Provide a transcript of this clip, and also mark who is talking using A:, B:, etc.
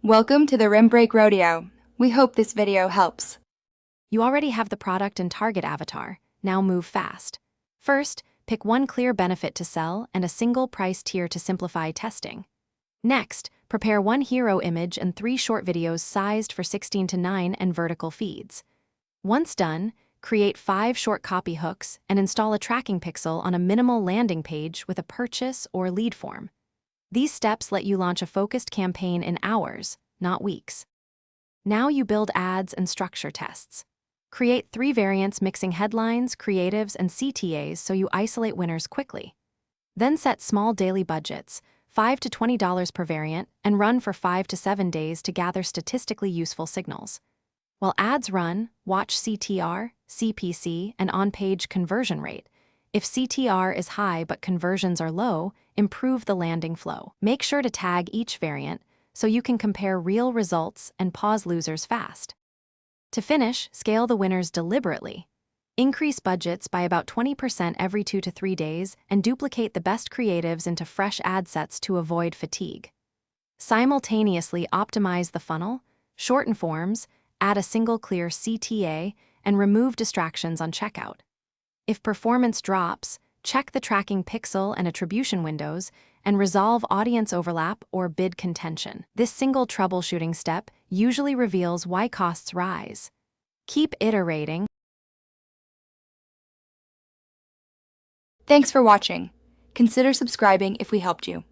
A: Welcome to the Rim Break Rodeo. We hope this video helps.
B: You already have the product and target avatar. Now move fast. First, pick one clear benefit to sell and a single price tier to simplify testing. Next, prepare one hero image and 3 short videos sized for 16:9 and vertical feeds. Once done, create 5 short copy hooks and install a tracking pixel on a minimal landing page with a purchase or lead form. These steps let you launch a focused campaign in hours, not weeks. Now you build ads and structure tests. Create 3 variants mixing headlines, creatives, and CTAs so you isolate winners quickly. Then set small daily budgets, $5 to $20 per variant, and run for 5 to 7 days to gather statistically useful signals. While ads run, watch CTR, CPC, and on-page conversion rate. If CTR is high but conversions are low, improve the landing flow. Make sure to tag each variant so you can compare real results and pause losers fast. To finish, scale the winners deliberately. Increase budgets by about 20% every 2 to 3 days and duplicate the best creatives into fresh ad sets to avoid fatigue. Simultaneously optimize the funnel, shorten forms, add a single clear CTA, and remove distractions on checkout. If performance drops, check the tracking pixel and attribution windows and resolve audience overlap or bid contention. This single troubleshooting step usually reveals why costs rise. Keep iterating.
A: Thanks for watching. Consider subscribing if we helped you.